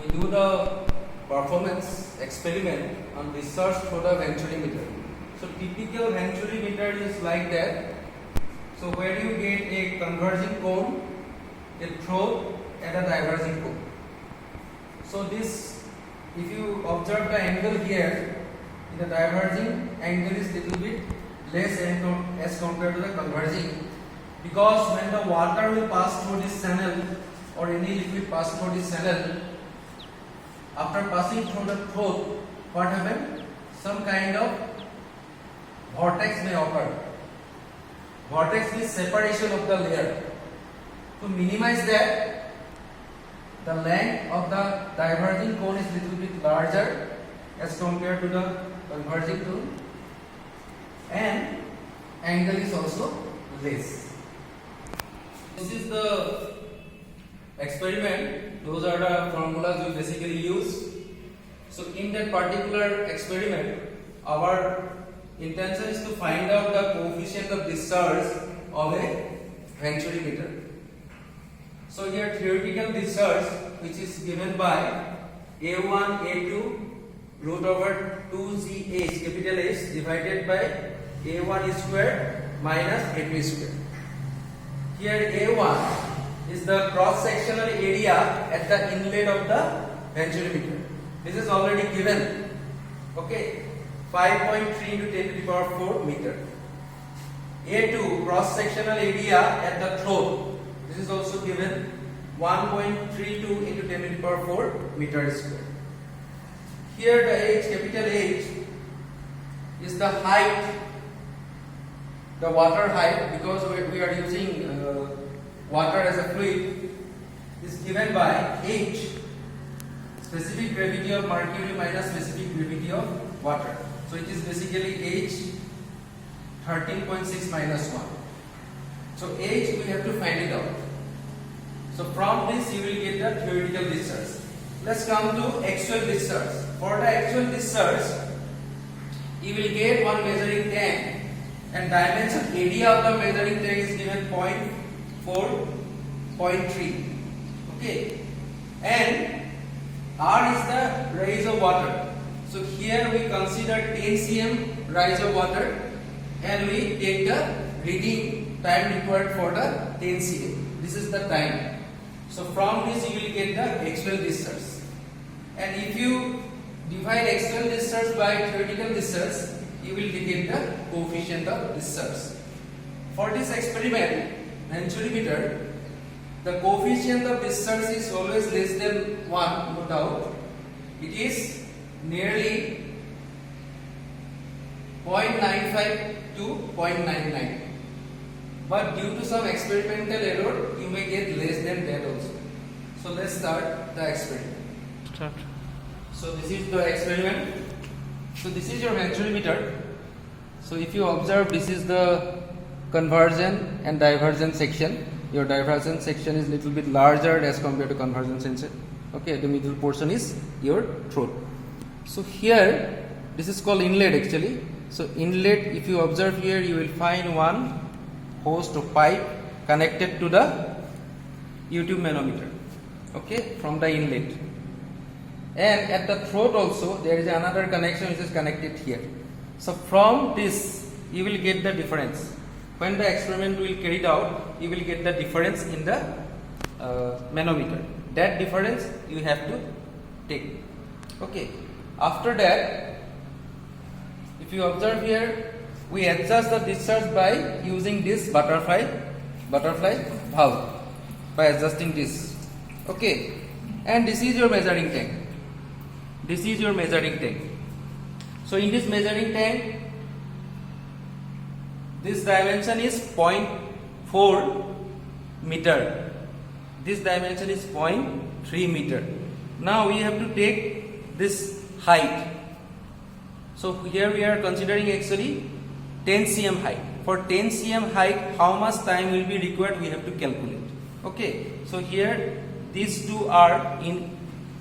we do the performance experiment on discharge through the venturimeter. So typical venturimeter is like that. So where you get a converging cone, a throat and a diverging cone. So this, if you observe the angle here, the diverging angle is little bit less as compared to the converging, because when the water will pass through this channel or any liquid pass through this channel, after passing through the throat, what happens? Some kind of vortex may occur. Vortex is separation of the layer. To minimize that, the length of the diverging cone is little bit larger as compared to the converging cone, and angle is also less. This is the experiment. Those are the formulas we basically use. So in that particular experiment, our intention is to find out the coefficient of discharge of a venturimeter. So here theoretical discharge, which is given by A1 A2 root over 2gh capital H divided by A1 square minus A2 square. Here A1 is the cross sectional area at the inlet of the venturimeter. This is already given. Okay, 5.3 into 10 to the power 4 meter. A2 cross sectional area at the throat. This is also given 1.32 into 10 to the power 4 meter square. Here the H, capital H, is the height, the water height, because we are using water as a fluid, is given by H, specific gravity of mercury minus specific gravity of water. So it is basically H 13.6 minus 1. So H we have to find it out. So from this you will get the theoretical discharge. Let's come to actual discharge. For the actual discharge, you will get one measuring tank, and dimension area of the measuring tank is given 0.4, 0.3. Okay, and R is the rise of water. So here we consider 10 cm rise of water, and we take the reading time required for the 10 cm. This is the time. So from this you will get the actual discharge. And if you divide actual discharge by theoretical discharge, you will get the coefficient of discharge. For this experiment, venturimeter, the coefficient of discharge is always less than 1, no doubt. It is nearly 0.95 to 0.99. But due to some experimental error, you may get less than that also. So let's start the experiment. So this is the experiment. So this is your venturimeter. So if you observe, this is the conversion and diversion section. Your diversion section is little bit larger as compared to conversion section. Okay, the middle portion is your throat. So here, this is called inlet actually. So inlet, if you observe here, you will find one hose or pipe connected to the U-tube manometer. Okay, from the inlet. And at the throat also there is another connection which is connected here. So from this you will get the difference. When the experiment will carried out, you will get the difference in the manometer. That difference you have to take. Okay. After that, if you observe here, we adjust the discharge by using this butterfly valve, by adjusting this. Okay. And this is your measuring tank. This is your measuring tank. So in this measuring tank, this dimension is 0.4 meter. This dimension is 0.3 meter. Now we have to take this height. So here we are considering actually 10 cm height. For 10 cm height, how much time will be required, we have to calculate. Okay. So here these two are in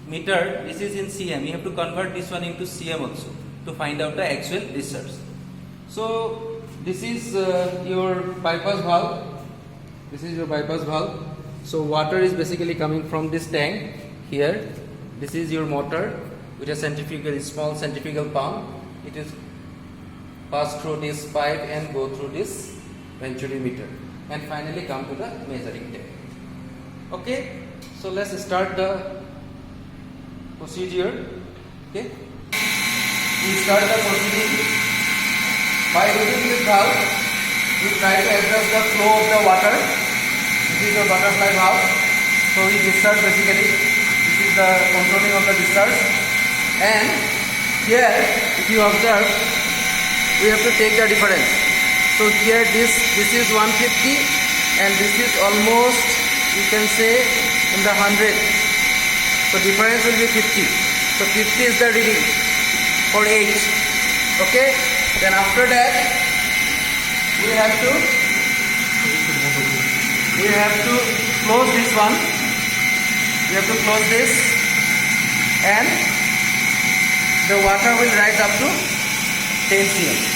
meter, this is in cm. You have to convert this one into cm also to find out the actual discharge. So this is your bypass valve. This is your bypass valve. So water is basically coming from this tank here, This is your motor with a centrifugal, small centrifugal pump. It is pass through this pipe and go through this venturimeter and finally come to the measuring tape. Okay, so let's start the procedure. Okay, we start the procedure by using this valve. We try to adjust the flow of the water. This is the butterfly valve. So we discharge basically. This is the controlling of the discharge. And here, if you observe, we have to take the difference. So here this is 150 and this is almost, you can say, in the 100. So difference will be 50. So 50 is the reading for H. Okay. Then after that, we have to close this one. We have to close this, and the water will rise up to 10 cm.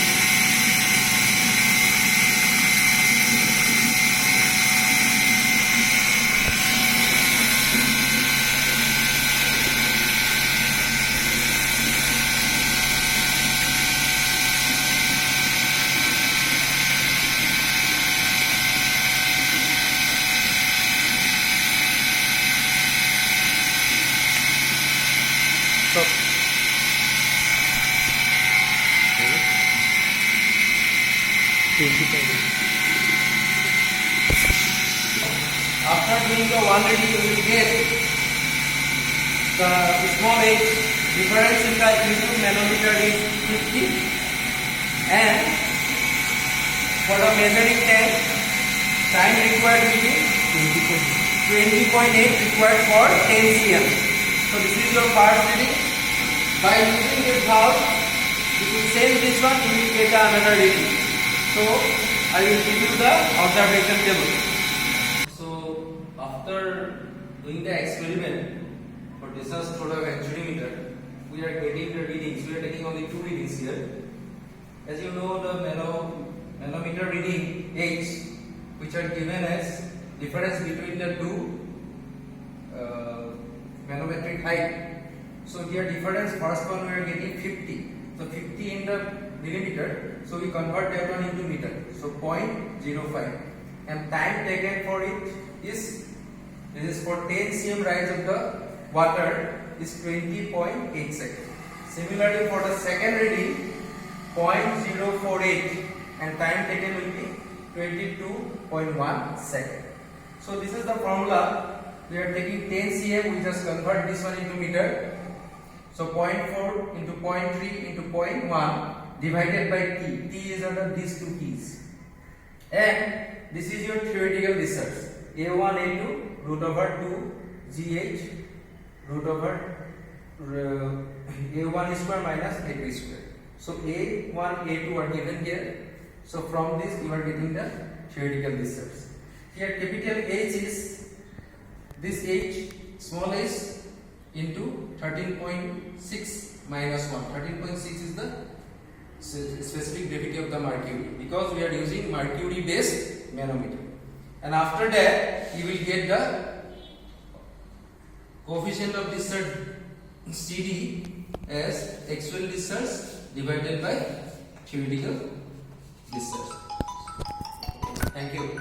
So after doing the one reading, you will get the small h difference in the input manometer is 50, and for the measuring tank, time required will be 20.8 required for 10 cm. So this is your first reading. By using this valve, if you save this one, you will get another reading. So I will give you the observation table. So after doing the experiment for distance through the venturimeter, we are getting the readings. We are taking only two readings here. As you know, the manometer reading H, which are given as difference between the two manometric height. So here difference, first one we are getting 50. So 50 in the millimeter. So we convert that one into meter. So 0.05. And time taken for it is, this is for 10 cm rise of the water is 20.8 seconds. Similarly for the second reading 0.048 and time taken will be 22.1 seconds. So this is the formula. We are taking 10 cm, we just convert this one into meter. So 0.4 into 0.3 into 0.1 divided by T. T is under these two T's. And this is your theoretical research. A1, A2 root over 2 GH root over A1 square minus A2 square. So A1, A2 are given here. So from this you are getting the theoretical research. Here capital H is this H, small h into 13.6 minus 1. 13.6 is the specific gravity of the mercury, because we are using mercury based manometer. And after that you will get the coefficient of discharge CD as actual discharge divided by theoretical discharge. Thank you.